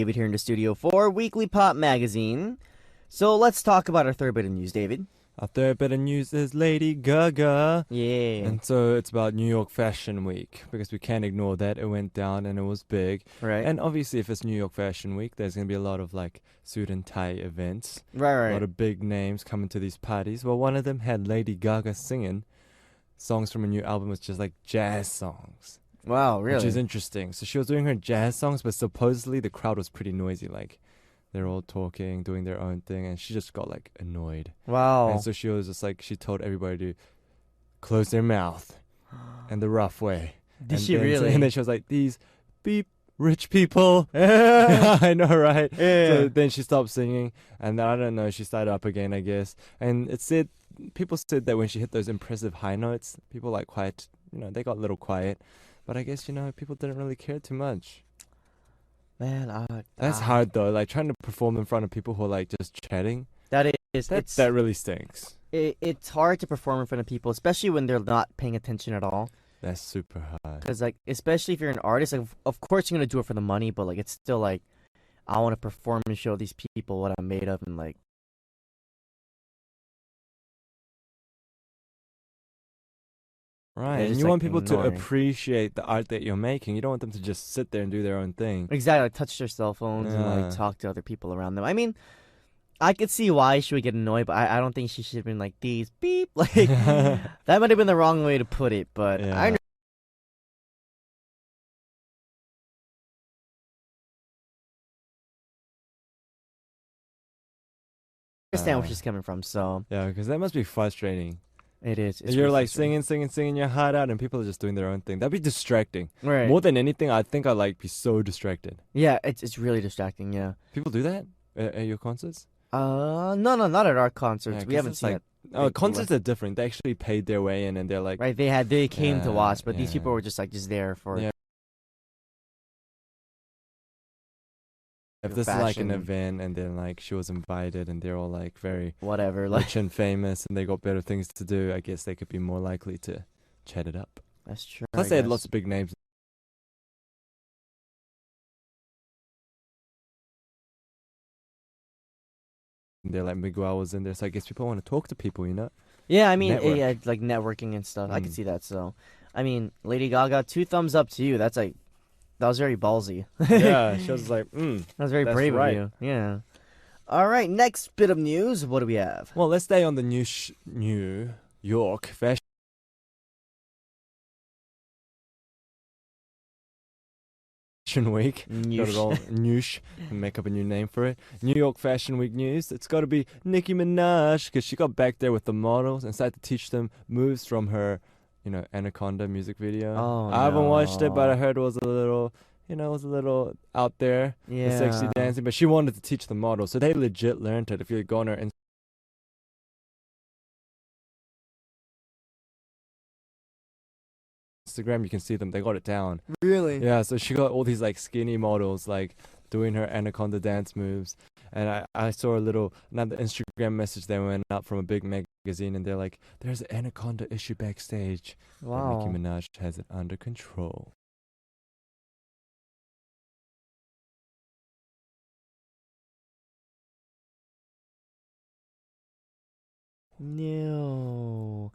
David here in the studio for Weekly Pop Magazine. So let's talk about our third bit of news, David. Our third bit of news is Lady Gaga. Yeah. And so it's about New York Fashion Week, because we can't ignore that. It went down and it was big. Right. And obviously, if it's New York Fashion Week, there's going to be a lot of like suit and tie events. Right. A lot of big names coming to these parties. Well, one of them had Lady Gaga singing songs from a new album, which is like jazz songs. Wow, really? Which is interesting. So she was doing her jazz songs, but supposedly the crowd was pretty noisy. Like, they're all talking, doing their own thing, and she just got like annoyed. Wow. And so she was just like, she told everybody to close their mouth in the rough way. Did she really? And then she was like, these beep rich people. Yeah, I know, right? Yeah. So then she stopped singing, and then, I don't know, she started up again, I guess. And it said, people said that when she hit those impressive high notes, people like quiet, they got a little quiet. But I guess, people didn't really care too much. Man, That's hard though, like trying to perform in front of people who are like just chatting. That really stinks. It's hard to perform in front of people, especially when they're not paying attention at all. That's super hard. Because, like, especially if you're an artist, like, of course you're going to do it for the money, but, like, it's still, like, I want to perform and show these people what I'm made of, and, like, Right, and you want people to appreciate the art that you're making. You don't want them to just sit there and do their own thing. Exactly, like, touch their cell phones and, like, talk to other people around them. I mean, I could see why she would get annoyed, but I don't think she should have been like, these beep. Like, that might have been the wrong way to put it, but Yeah. I understand where she's coming from, so. Yeah, because that must be frustrating. It is. You're like singing your heart out, and people are just doing their own thing. That'd be distracting. Right. More than anything, I think I'd like be so distracted. Yeah, it's really distracting, yeah. People do that at your concerts? No, not at our concerts. Yeah, we haven't seen it. Oh, concerts are different. They actually paid their way in, and they're like, right. They came to watch, but these yeah. people were just there for. Yeah. If this is like an event, and then like she was invited, and they're all like very whatever, rich and famous, and they got better things to do, I guess they could be more likely to chat it up. That's true. Plus, they had lots of big names. And they're like, Miguel was in there, so I guess people want to talk to people, Yeah, I mean, Network. yeah, like networking and stuff. I could see that. So, I mean, Lady Gaga, 2 thumbs up to you. That's like, that was very ballsy. Yeah, she was like, that was very that's brave right. of you. Yeah. All right, next bit of news. What do we have? Well, let's stay on the New York Fashion Week. Got it all noosh, and make up a new name for it. New York Fashion Week news. It's got to be Nicki Minaj, because she got back there with the models and started to teach them moves from her, Anaconda music video. Oh, I haven't watched it, but I heard it was a little, out there. Yeah. The sexy dancing. But she wanted to teach the models, so they legit learned it. If you go on her Instagram, you can see them. They got it down. Really? Yeah, so she got all these like skinny models like doing her Anaconda dance moves. And I saw another Instagram message that went up from a big magazine, and they're like, there's an Anaconda issue backstage. Wow. And Nicki Minaj has it under control. No.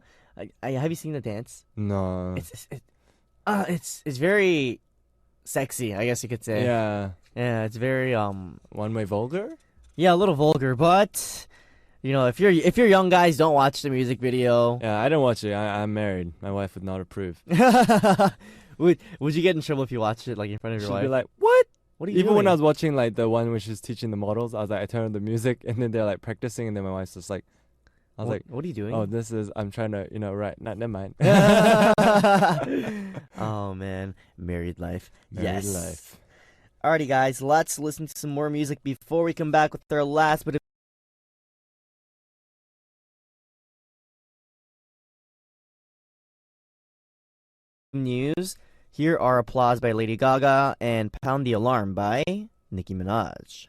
Have you seen the dance? No. It's very sexy, I guess you could say. Yeah. Yeah, it's very One way vulgar? yeah, a little vulgar, but if you're young guys, don't watch the music video. Yeah, I didn't watch it. I'm married. My wife would not approve. Would you get in trouble if you watched it like in front of your She'd wife? be like, what? What are you Even doing? when I was watching like the one which is teaching the models, I was like, I turned on the music, and then they're like practicing, and then my wife's just like, I was like, what are you doing? oh, I'm trying to, right. Never mind. Oh man, married life. Married Yes. life. Alrighty, guys, let's listen to some more music before we come back with our last bit of news. Here are Applause by Lady Gaga and Pound the Alarm by Nicki Minaj.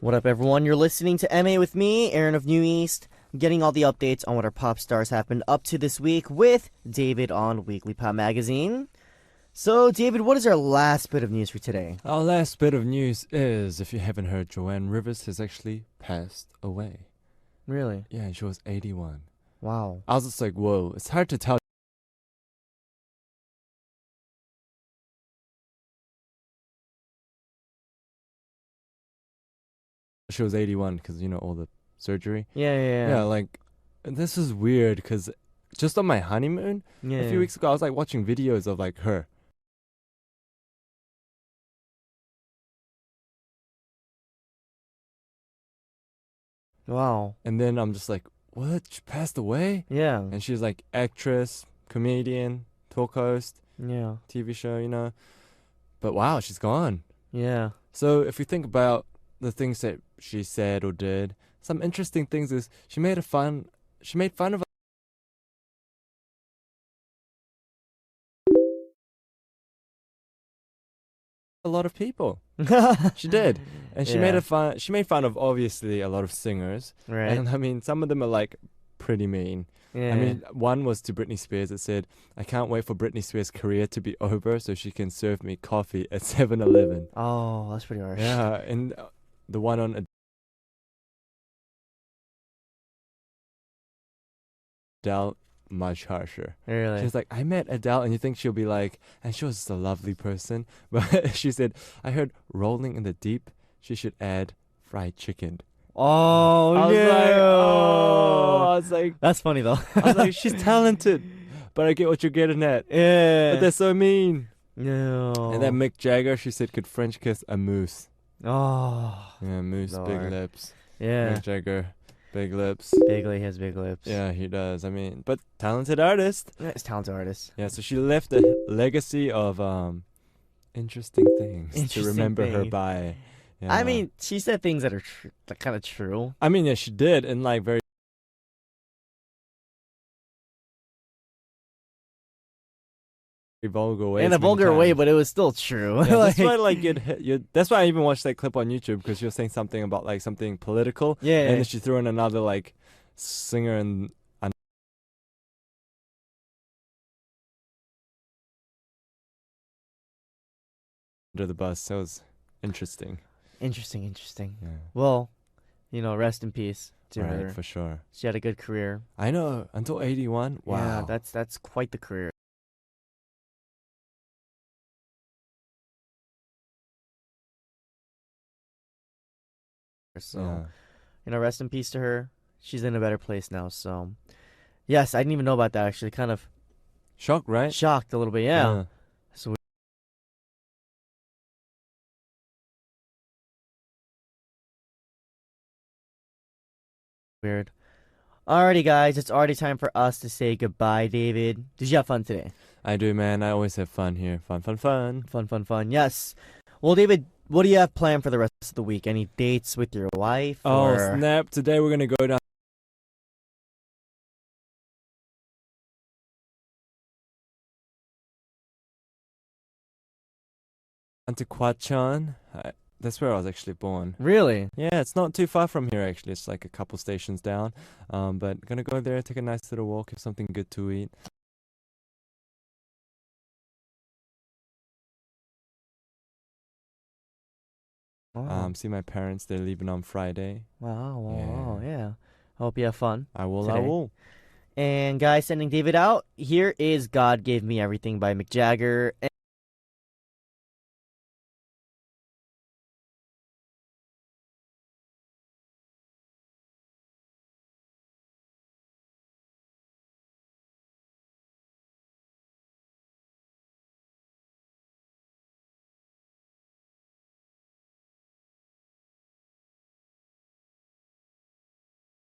What up, everyone? You're listening to MA with me, Aaron of New East. getting all the updates on what our pop stars happened up to this week with David on Weekly Pop Magazine. So, David, what is our last bit of news for today? Our last bit of news is, if you haven't heard, Joanne Rivers has actually passed away. Really? Yeah, and she was 81. Wow. I was just like, whoa, it's hard to tell. She was 81 because, all the surgery. Yeah. Like, this is weird because just on my honeymoon, a few weeks ago, I was like watching videos of like her. Wow. And then I'm just like, what? She passed away? Yeah. And she's like actress, comedian, talk host, Yeah. TV show, But wow, she's gone. Yeah. So if you think about the things that she said or did, some interesting things is she made fun of a lot of people. She did. And she made fun of obviously a lot of singers. Right. And I mean, some of them are like pretty mean. Yeah. I mean, one was to Britney Spears. It said, "I can't wait for Britney Spears' career to be over so she can serve me coffee at 7-Eleven." Oh, that's pretty harsh. Yeah, and the one on Adele, much harsher. Really? She's like, "I met Adele," and you think she'll be like, and she was just a lovely person. But she said, "I heard rolling in the deep, she should add fried chicken." Oh, I was no. like, I was like, That's funny, though. I was like, she's talented, but I get what you're getting at. Yeah. But they're so mean. No. And then Mick Jagger, she said, could French kiss a moose. Oh. Yeah, moose, big Lord. lips. Yeah. Mick Jagger, big lips. Bigly has big lips. Yeah, he does. I mean, but talented artist. Yeah, he's a talented artist. Yeah, so she left a legacy of interesting things to Interesting remember her things. by. Yeah. I mean, she said things that are kind of true. I mean, yeah, she did in like very vulgar ways. In a many vulgar way, times. but it was still true. Yeah, that's why like that's why I even watched that clip on YouTube, because you're saying something about like something political. Yeah. And then she threw in another like singer and under the bus. So it was interesting. Interesting. Yeah. Well, rest in peace to Right, her. for sure. She had a good career. I know, until 81. Wow. Yeah, that's quite the career. So, yeah. Rest in peace to her. She's in a better place now. So, yes, I didn't even know about that. Actually, kind of Shocked, right? shocked a little bit. Yeah. So weird. Alrighty, guys, it's already time for us to say goodbye. David, did you have fun today? I do, man. I always have fun here. Fun. Fun. Yes. Well, David, what do you have planned for the rest of the week? Any dates with your wife? Oh, or... snap. Today we're going to go down to Kwachan. That's where I was actually born. Really? Yeah, it's not too far from here, actually. It's like a couple stations down. But gonna go there, take a nice little walk, have something good to eat. Wow. See my parents. They're leaving on Friday. Wow. Yeah. Hope you have fun. I will. Today. And guys, sending David out. Here is "God Gave Me Everything" by Mick Jagger.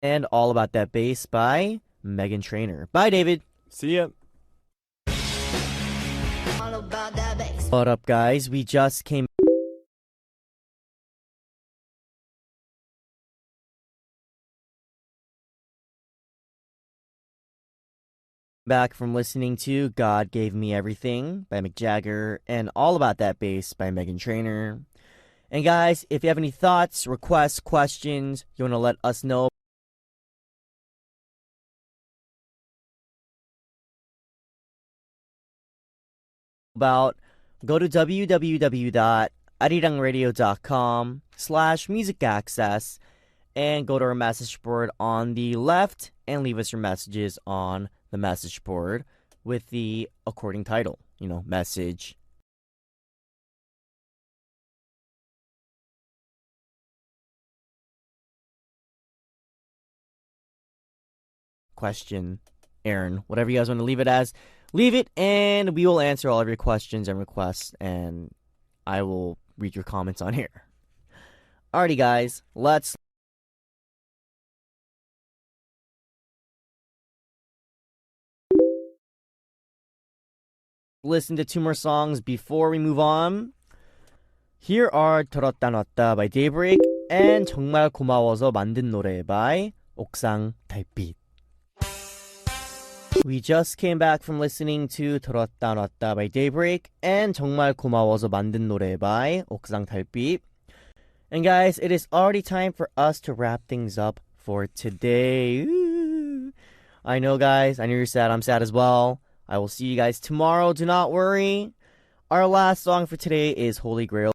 And "All About That Bass" by Meghan Trainor. Bye, David. See ya. What up, guys? We just came back from listening to "God Gave Me Everything" by Mick Jagger and "All About That Bass" by Meghan Trainor. And guys, if you have any thoughts, requests, questions, you want to let us know about, go to www.arirangradio.com/music access and go to our message board on the left and leave us your messages on the message board with the according title, message, question, Aaron, whatever you guys want to leave it as, leave it, and we will answer all of your questions and requests, and I will read your comments on here. Alrighty, guys, let's listen to 2 more songs before we move on. Here are 들었다 놨다 by Daybreak and 정말 고마워서 만든 노래 by 옥상 달빛. We just came back from listening to 들었다 놨다 by Daybreak and 정말 고마워서 만든 노래 by 옥상 달빛. And guys, it is already time for us to wrap things up for today. Ooh. I know, guys, I know you're sad. I'm sad as well. I will see you guys tomorrow. Do not worry. Our last song for today is Holy Grail